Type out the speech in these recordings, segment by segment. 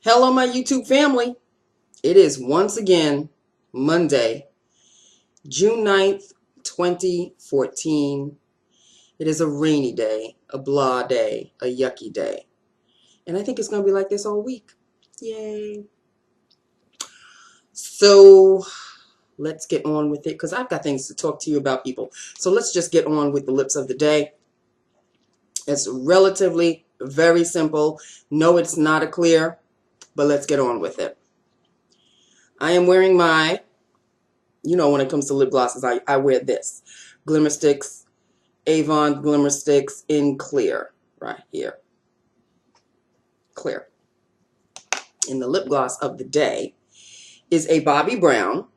Hello, my YouTube family. It is once again Monday, June 9th, 2014. It is a rainy day, a blah day, a yucky day. And I think it's going to be like this all week. Yay. So let's get on with it because I've got things to talk to you about, people. So let's just get on with the lips of the day. It's relatively very simple. No, it's not a clear, but let's get on with it. I am wearing my, when it comes to lip glosses, I wear this. Glimmer Sticks, Avon Glimmer Sticks in clear, right here. Clear. And the lip gloss of the day is a Bobbi Brown,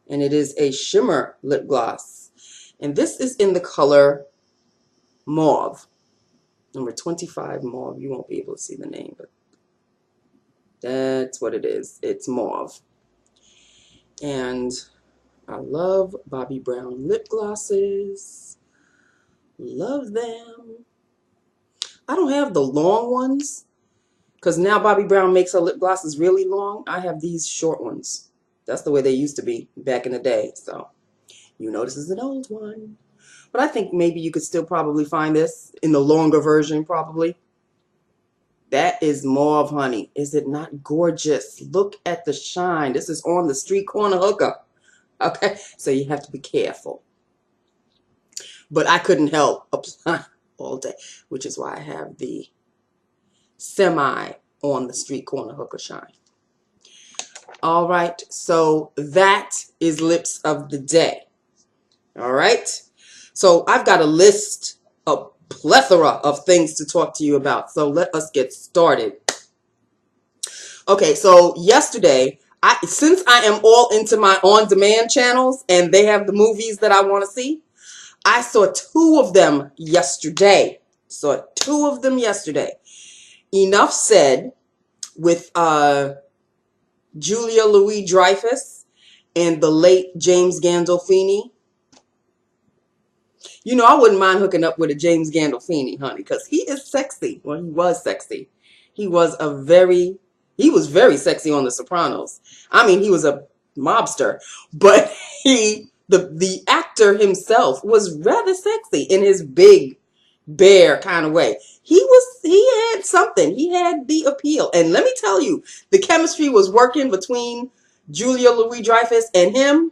and it is a shimmer lip gloss. And this is in the color Mauve, number 25 Mauve. You won't be able to see the name, but that's what it is. It's Mauve. And I love Bobbi Brown lip glosses. Love them. I don't have the long ones because now Bobbi Brown makes her lip glosses really long. I have these short ones. That's the way they used to be back in the day. So, this is an old one. But I think maybe you could still probably find this in the longer version, probably. That is Mauve, honey. Is it not gorgeous? Look at the shine. This is on the street corner hooker. Okay, so you have to be careful. But I couldn't help applying all day, which is why I have the semi on the street corner hooker shine. All right, so that is lips of the day. All right, so I've got a list, a plethora of things to talk to you about. So let us get started. Okay, so yesterday, since I am all into my on-demand channels and they have the movies that I want to see, I saw two of them yesterday. Enough Said with Julia Louis-Dreyfus and the late James Gandolfini. I wouldn't mind hooking up with a James Gandolfini, honey, because he is sexy. Well, he was sexy. He was very sexy on The Sopranos. I mean, he was a mobster, but the actor himself was rather sexy in his big bear kind of way. He had something. He had the appeal. And let me tell you, the chemistry was working between Julia Louis-Dreyfus and him.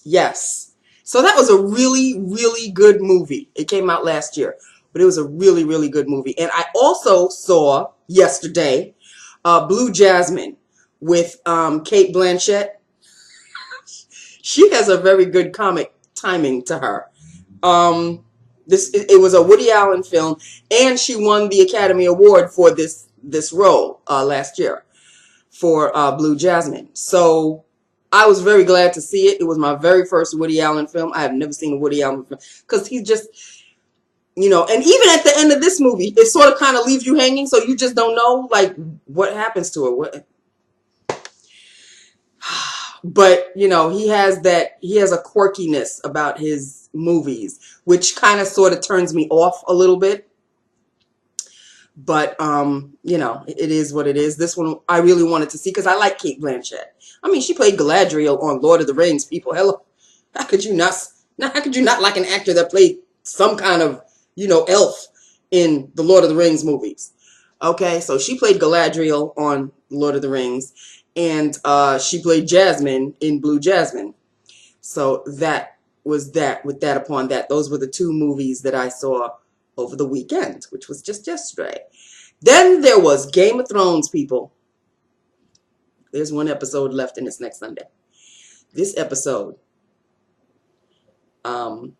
Yes. So that was a really, really good movie. It came out last year, but it was a really, really good movie. And I also saw yesterday Blue Jasmine with Cate Blanchett. She has a very good comic timing to her. It was a Woody Allen film, and she won the Academy Award for this role last year for Blue Jasmine. So I was very glad to see it. It was my very first Woody Allen film. I have never seen a Woody Allen film because he's just, and even at the end of this movie, it sort of kind of leaves you hanging, so you just don't know like what happens to her. But he has a quirkiness about his movies, which kind of sort of turns me off a little bit. But it is what it is. This one I really wanted to see because I like Cate Blanchett. I mean, she played Galadriel on Lord of the Rings, people. Hello. How could you not like an actor that played some kind of, elf in the Lord of the Rings movies? Okay, so she played Galadriel on Lord of the Rings, and she played Jasmine in Blue Jasmine. So that was that. With that upon that, those were the two movies that I saw over the weekend, which was just yesterday. Then there was Game of Thrones, people. There's one episode left and it's next Sunday. This episode, I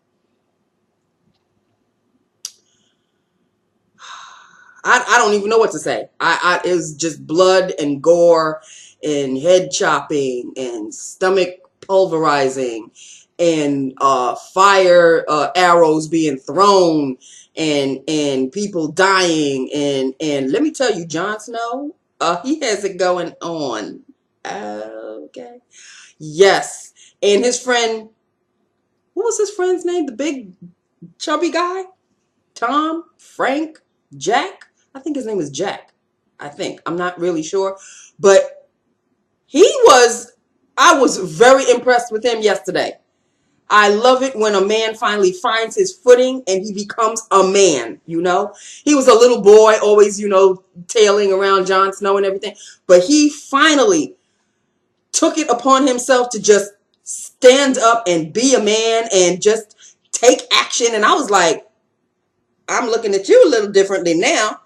don't even know what to say. It was just blood and gore and head chopping and stomach pulverizing and fire arrows being thrown and people dying and let me tell you, Jon Snow, he has it going on. Okay. Yes. And his friend, what was his friend's name? The big chubby guy? Tom? Frank? Jack? I think his name is Jack. I think. I'm not really sure. But I was very impressed with him yesterday. I love it when a man finally finds his footing and he becomes a man, you know. He was a little boy, always, you know, tailing around Jon Snow and everything. But he finally took it upon himself to just stand up and be a man and just take action. And I was like, I'm looking at you a little differently now.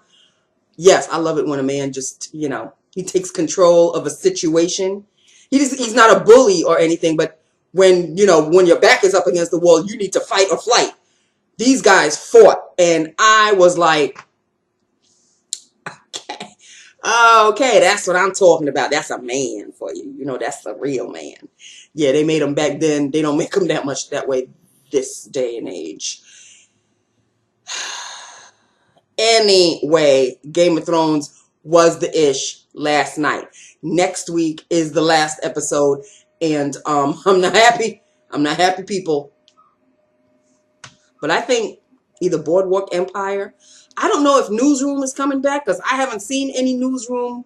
Yes, I love it when a man just, you know, he takes control of a situation. He's not a bully or anything, but when, you know, when your back is up against the wall, you need to fight or flight. These guys fought, and I was like, okay, okay, that's what I'm talking about. That's a man for you. You know, that's a real man. Yeah, they made them back then. They don't make them that much that way this day and age. Anyway, Game of Thrones was the ish last night. Next week is the last episode, and I'm not happy. I'm not happy, people. But I think either Boardwalk Empire. I don't know if Newsroom is coming back because I haven't seen any Newsroom.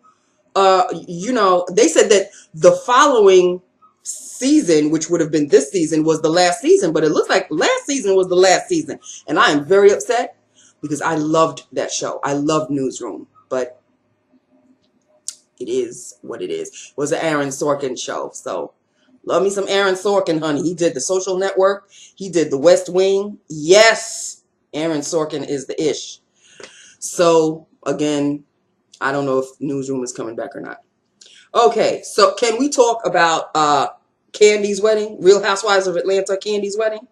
You know, they said that the following season, which would have been this season, was the last season, but it looks like last season was the last season, and I am very upset because I loved that show. I loved Newsroom, but it is what it is. It was an Aaron Sorkin show, so love me some Aaron Sorkin, honey. He did The Social Network. He did The West Wing. Yes, Aaron Sorkin is the ish. So, again, I don't know if Newsroom is coming back or not. Okay, so can we talk about Candy's wedding? Real Housewives of Atlanta, Candy's wedding?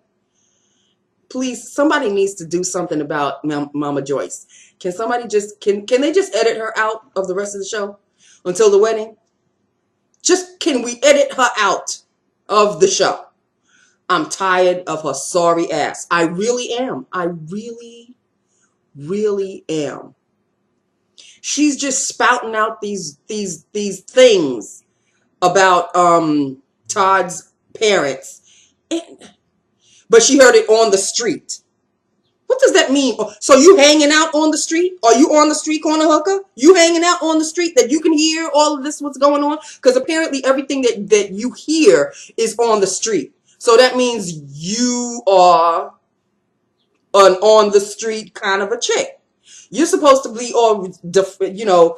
Please, somebody needs to do something about Mama Joyce. Can somebody just, can they just edit her out of the rest of the show until the wedding? Just, can we edit her out of the show? I'm tired of her sorry ass. I really am. I really, really am. She's just spouting out these things about Todd's parents. But she heard it on the street. What does that mean? So you hanging out on the street? Are you on the street corner hooker? You hanging out on the street that you can hear all of this, what's going on? Because apparently everything that you hear is on the street. So that means you are an on the street kind of a chick. You're supposed to be all, you know,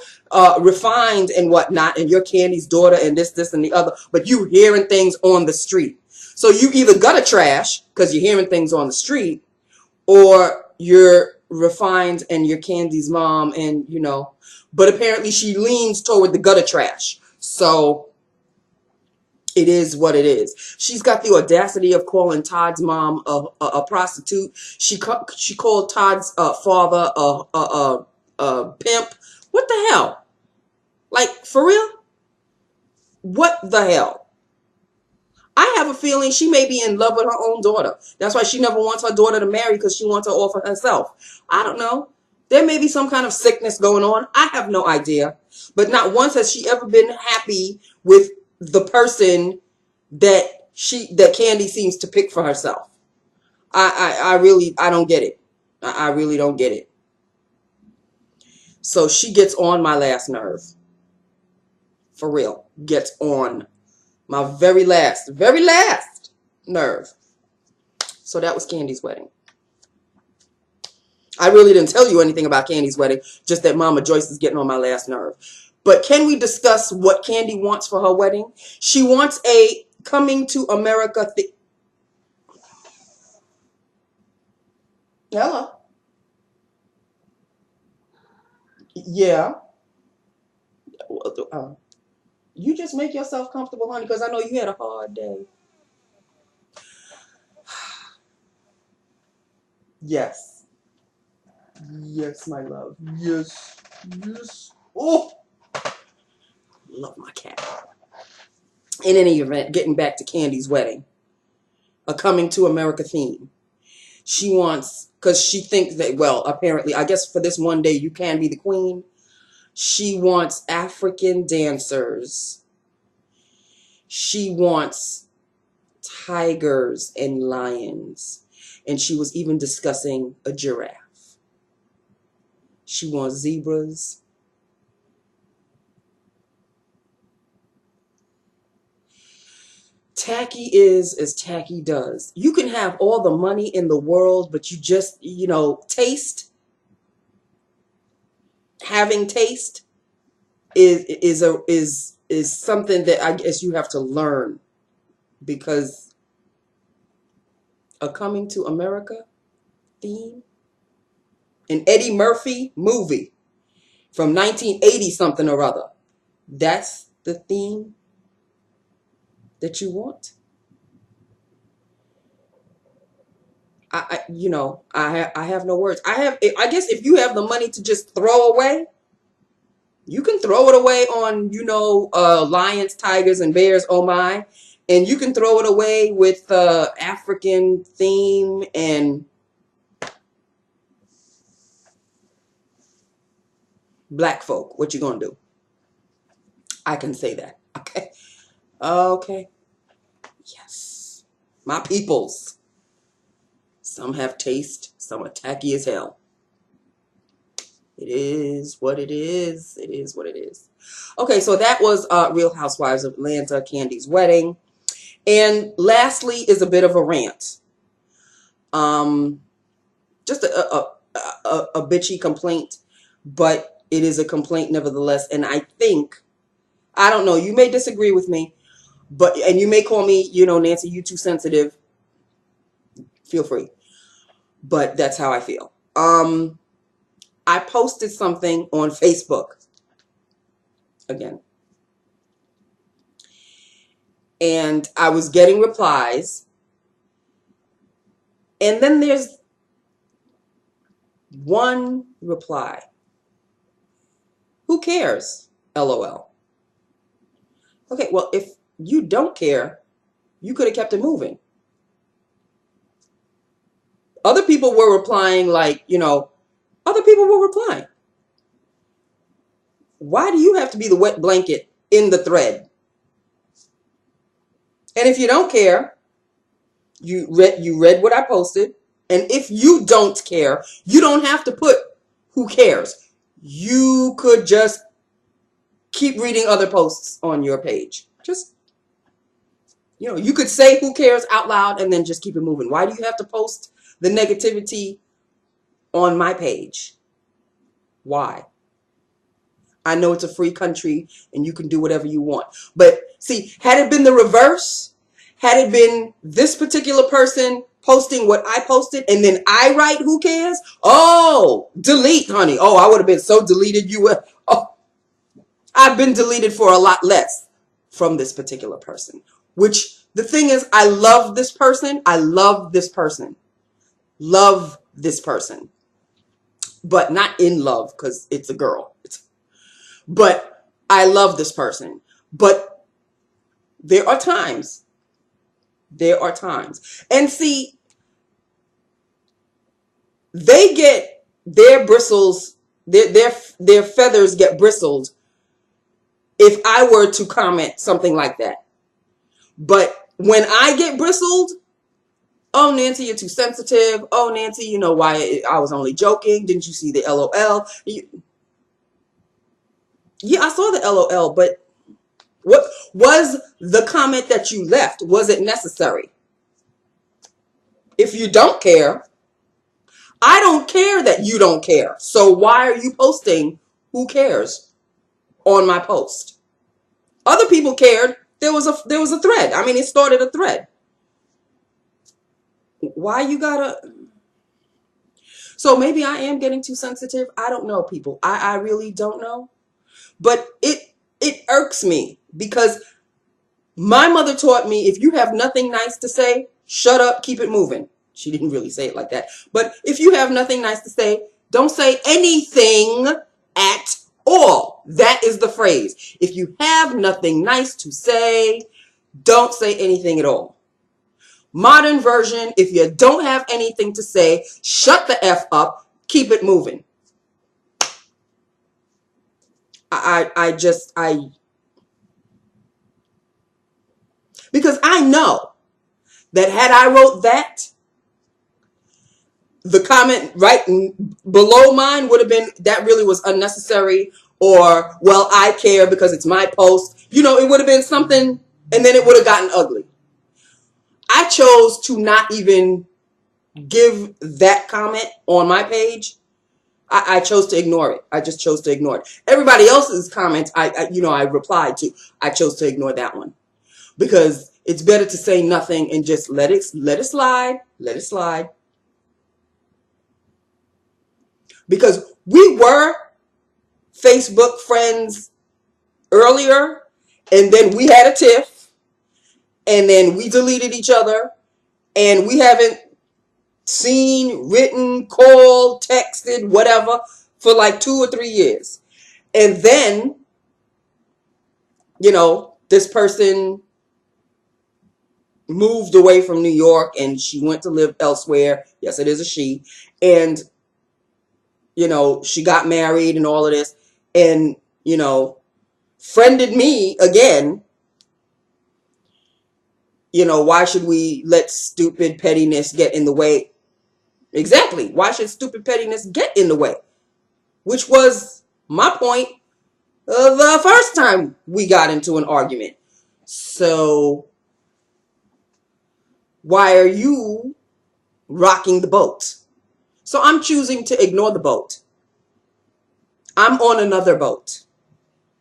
refined and whatnot, and you're Candy's daughter and this, and the other, but you hearing things on the street. So you either gutter trash because you're hearing things on the street, or you're refined and you're Candy's mom, and, you know, but apparently she leans toward the gutter trash. So it is what it is. She's got the audacity of calling Todd's mom a prostitute. She called Todd's father a pimp. What the hell? Like, for real? What the hell? I have a feeling she may be in love with her own daughter. That's why she never wants her daughter to marry, because she wants her all for herself. I don't know. There may be some kind of sickness going on. I have no idea. But not once has she ever been happy with the person that Candy seems to pick for herself. I don't get it. I really don't get it. So she gets on my last nerve. For real. Gets on my very last nerve. So that was Candy's wedding. I really didn't tell you anything about Candy's wedding, just that Mama Joyce is getting on my last nerve. But can we discuss what Candy wants for her wedding? She wants a coming to America thing. Hello. Yeah. You just make yourself comfortable, honey, because I know you had a hard day. Yes. Yes, my love. Yes. Yes. Oh, love my cat. In any event, getting back to Candy's wedding, a coming to America theme. She wants, because she thinks that, well, apparently, I guess for this one day you can be the queen. She wants African dancers. She wants tigers and lions. And she was even discussing a giraffe. She wants zebras. Tacky is as tacky does. You can have all the money in the world, but you just, having taste is something that I guess you have to learn, because a Coming to America theme, an Eddie Murphy movie from 1980 something or other, that's the theme that you want. I have no words. I guess if you have the money to just throw away, you can throw it away on, lions, tigers, and bears, oh my. And you can throw it away with African theme and black folk. What you gonna do? I can say that. Okay. Okay. Yes. My peoples. Some have taste. Some are tacky as hell. It is what it is. It is what it is. Okay, so that was Real Housewives of Atlanta, Candy's wedding. And lastly is a bit of a rant. Just a bitchy complaint, but it is a complaint nevertheless. And I don't know, you may disagree with me, and you may call me, Nancy, you too sensitive. Feel free. But that's how I feel. I posted something on Facebook again. And I was getting replies. And then there's one reply. Who cares? LOL. Okay, well, if you don't care, you could have kept it moving. Other people were replying other people were replying. Why do you have to be the wet blanket in the thread? And if you don't care, you read what I posted. And if you don't care, you don't have to put who cares. You could just keep reading other posts on your page. Just, you could say who cares out loud and then just keep it moving. Why do you have to post the negativity on my page? Why? I know it's a free country and you can do whatever you want. But see, had it been the reverse, had it been this particular person posting what I posted and then I write who cares? Oh, delete, honey. Oh, I would have been so deleted. I've been deleted for a lot less from this particular person. Which the thing is, I love this person. I love this person. Love this person. But not in love because it's a girl. But I love this person. But there are times. There are times. And see, they get their bristles, their feathers get bristled if I were to comment something like that. But when I get bristled, oh, Nancy, you're too sensitive. Oh, Nancy, you know why I was only joking. Didn't you see the LOL? Yeah, I saw the LOL, but what was the comment that you left? Was it necessary? If you don't care, I don't care that you don't care. So why are you posting who cares on my post? Other people cared. There was a thread. I mean, it started a thread. Why you gotta... So maybe I am getting too sensitive. I don't know, people. I really don't know. But it irks me because my mother taught me, if you have nothing nice to say, shut up, keep it moving. She didn't really say it like that. But if you have nothing nice to say, don't say anything at all. That is the phrase. If you have nothing nice to say, don't say anything at all. Modern version, if you don't have anything to say, shut the F up, keep it moving. Because I know that had I wrote that, the comment right below mine would have been, that really was unnecessary, or, well, I care because it's my post. You know, it would have been something, and then it would have gotten ugly. I chose to not even give that comment on my page. I chose to ignore it. I just chose to ignore it. Everybody else's comments, I replied to. I chose to ignore that one because it's better to say nothing and just let it slide. Let it slide. Because we were Facebook friends earlier, and then we had a tiff, and then we deleted each other, and we haven't seen, written, called, texted, whatever for like 2 or 3 years. And then, you know, this person moved away from New York and she went to live elsewhere. Yes, it is a she. And, you know, she got married and all of this, and, you know, friended me again. You know, why should we let stupid pettiness get in the way? Exactly. Why should stupid pettiness get in the way? Which was my point the first time we got into an argument. So why are you rocking the boat? So I'm choosing to ignore the boat. I'm on another boat.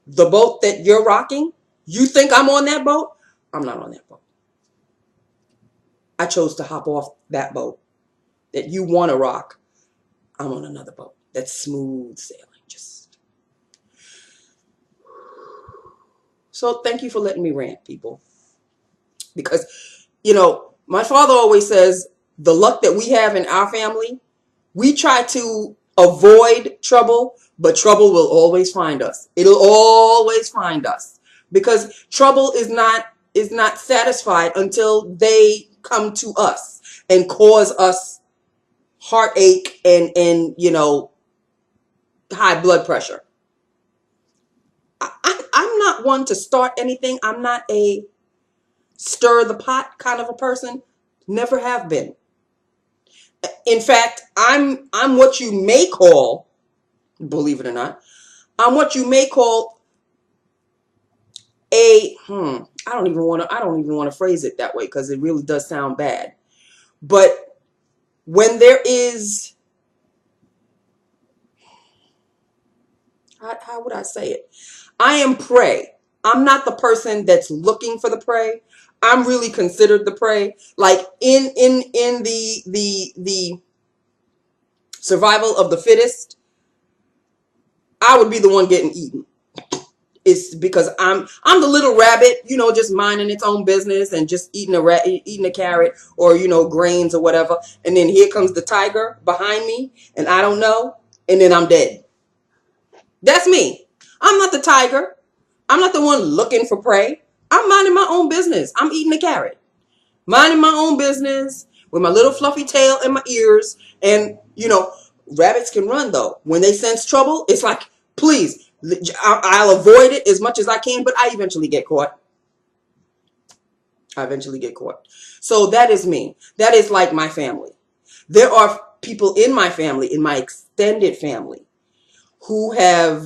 The boat that you're rocking, you think I'm on that boat? I'm not on that boat. I chose to hop off that boat that you want to rock. I'm on another boat that's smooth sailing. Just so thank you for letting me rant, people. Because, you know, my father always says the luck that we have in our family, we try to avoid trouble, but trouble will always find us. It'll always find us because trouble is not satisfied until they come to us and cause us heartache and you know, high blood pressure. I'm not one to start anything. I'm not a stir the pot kind of a person. Never have been. In fact, I'm what you may call, believe it or not, I'm what you may call a I don't even want to phrase it that way because it really does sound bad. But when there is, how would I say it? I am prey. I'm not the person that's looking for the prey. I'm really considered the prey. Like in the survival of the fittest, I would be the one getting eaten. It's because I'm the little rabbit, you know, just minding its own business and just eating a carrot or, you know, grains or whatever. And then here comes the tiger behind me and I don't know. And then I'm dead. That's me. I'm not the tiger. I'm not the one looking for prey. I'm minding my own business. I'm eating a carrot. Minding my own business with my little fluffy tail and my ears. And, you know, rabbits can run though. When they sense trouble, it's like, please, I'll avoid it as much as I can, but I eventually get caught. So that is me. That is like my family. There are people in my family, in my extended family, who have,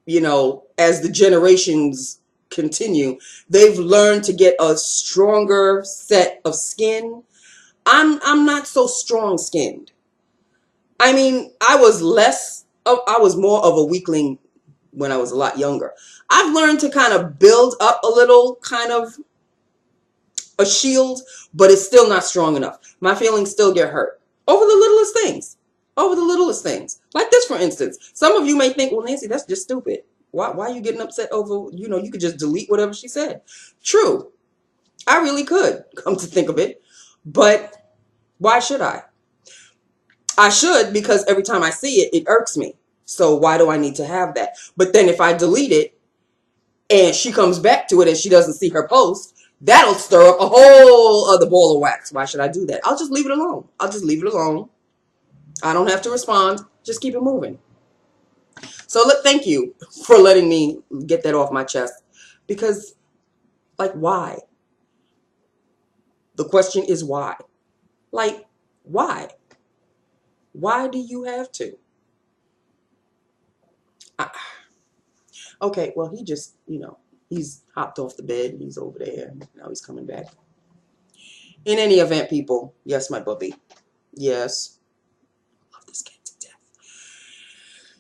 you know, as the generations continue, they've learned to get a stronger set of skin. I'm not so strong skinned. I mean, I was more of a weakling when I was a lot younger. I've learned to kind of build up a little kind of a shield, but it's still not strong enough. My feelings still get hurt over the littlest things. Over the littlest things. Like this, for instance. Some of you may think, well, Nancy, that's just stupid. Why are you getting upset over, you know, you could just delete whatever she said. True. I really could, come to think of it. But why should I? I should, because every time I see it, it irks me. So why do I need to have that? But then if I delete it and she comes back to it and she doesn't see her post, that'll stir up a whole other ball of wax. Why should I do that? I'll just leave it alone. I'll just leave it alone. I don't have to respond. Just keep it moving. So thank you for letting me get that off my chest. Because, like, why? The question is why? Like, why? Why do you have to? Okay, well, he just, he's hopped off the bed. He's over there. Now he's coming back. In any event, people, yes, my Bobbi. Yes. I love this cat to death.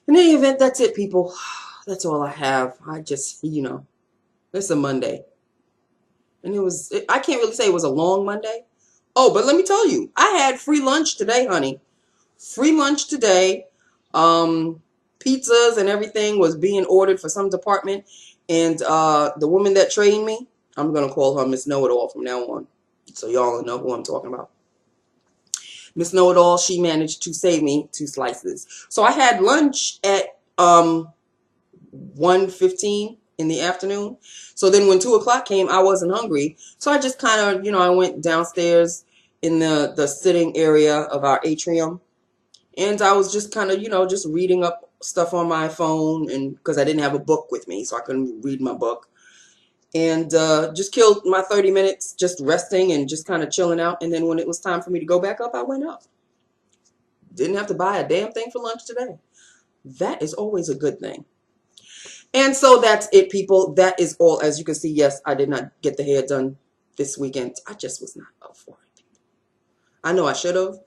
In any event, that's it, people. That's all I have. I just, it's a Monday. And I can't really say it was a long Monday. Oh, but let me tell you, I had free lunch today, honey. Free lunch today. Pizzas and everything was being ordered for some department. And the woman that trained me, I'm going to call her Miss Know-It-All from now on. So y'all know who I'm talking about. Miss Know-It-All, she managed to save me 2 slices. So I had lunch at 1:15 in the afternoon. So then when 2 o'clock came, I wasn't hungry. So I just kind of, I went downstairs in the sitting area of our atrium. And I was just kind of, just reading up stuff on my phone, and because I didn't have a book with me, so I couldn't read my book. And just killed my 30 minutes just resting and just kind of chilling out. And then when it was time for me to go back up, I went up. Didn't have to buy a damn thing for lunch today. That is always a good thing. And so that's it, people. That is all. As you can see, yes, I did not get the hair done this weekend. I just was not up for it. I know I should have,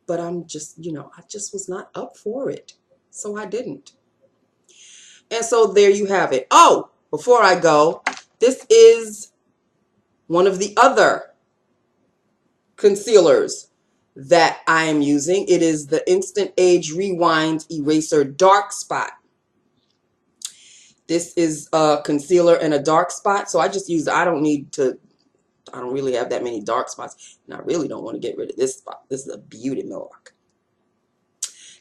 but I'm just, I just was not up for it. So I didn't. And so there you have it. Oh, before I go, this is one of the other concealers that I am using. It is the Instant Age Rewind Eraser Dark Spot. This is a concealer and a dark spot. So I just use, I don't really have that many dark spots. And I really don't want to get rid of this spot. This is a beauty milk.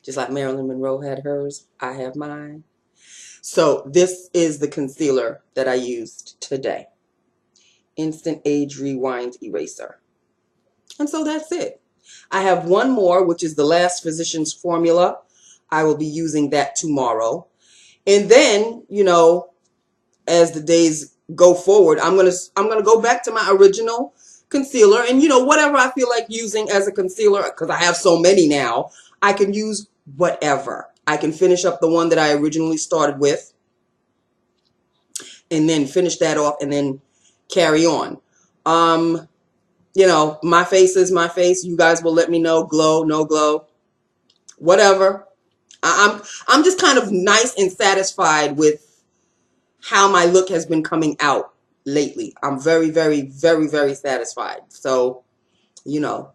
Just like Marilyn Monroe had hers, I have mine. So this is the concealer that I used today. Instant Age Rewind Eraser. And so that's it. I have one more, which is the Last Physician's Formula. I will be using that tomorrow. And then, as the days go forward, I'm gonna go back to my original concealer, and whatever I feel like using as a concealer, because I have so many now, I can use whatever. I can finish up the one that I originally started with, and then finish that off, and then carry on. My face is my face. You guys will let me know, glow, no glow, whatever. I'm just kind of nice and satisfied with how my look has been coming out lately. I'm very, very, very, very satisfied. So, the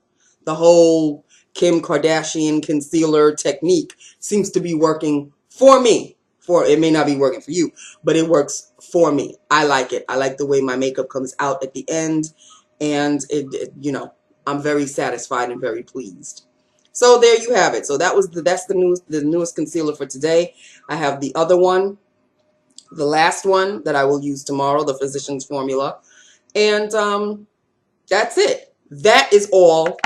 whole Kim Kardashian concealer technique seems to be working for me. It may not be working for you, but it works for me. I like it. I like the way my makeup comes out at the end, and I'm very satisfied and very pleased. So there you have it. So that's the newest concealer for today. I have the other one, the last one that I will use tomorrow, the Physician's Formula. And that's it. That is all.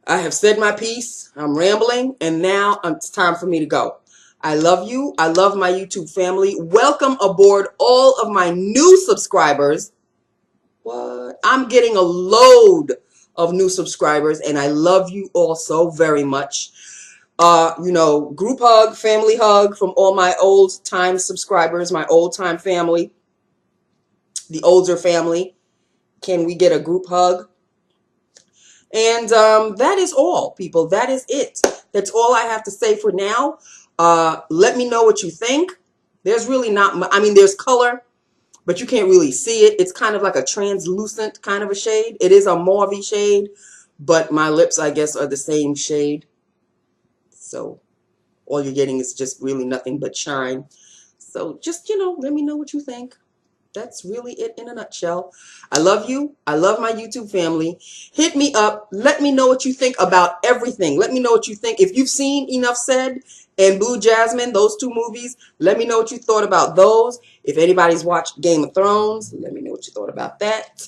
I have said my piece. I'm rambling, and now it's time for me to go. I love you. I love my YouTube family. Welcome aboard all of my new subscribers. What? I'm getting a load of new subscribers, and I love you all so very much. Group hug, family hug from all my old time subscribers, my old time family, the older family. Can we get a group hug? And that is all, people. That is it. That's all I have to say for now. Let me know what you think. There's really not, there's color, but you can't really see it. It's kind of like a translucent kind of a shade. It is a mauve shade, but my lips, I guess, are the same shade. So all you're getting is just really nothing but shine. So just, let me know what you think. That's really it in a nutshell. I love you. I love my YouTube family. Hit me up. Let me know what you think about everything. Let me know what you think. If you've seen Enough Said and Blue Jasmine, those 2 movies, let me know what you thought about those. If anybody's watched Game of Thrones, let me know what you thought about that.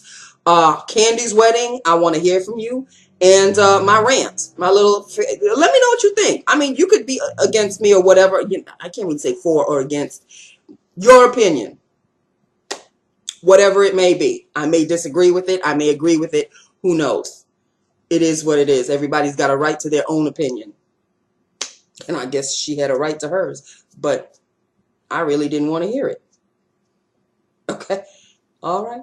Candy's Wedding, I want to hear from you. And my rant, let me know what you think. You could be against me or whatever. I can't really say for or against. Your opinion. Whatever it may be. I may disagree with it. I may agree with it. Who knows? It is what it is. Everybody's got a right to their own opinion. And I guess she had a right to hers, but I really didn't want to hear it. Okay. All right.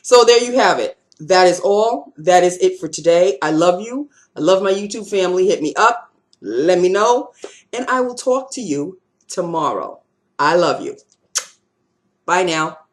So there you have it. That is all. That is it for today. I love you. I love my YouTube family. Hit me up. Let me know. And I will talk to you tomorrow. I love you. Bye now.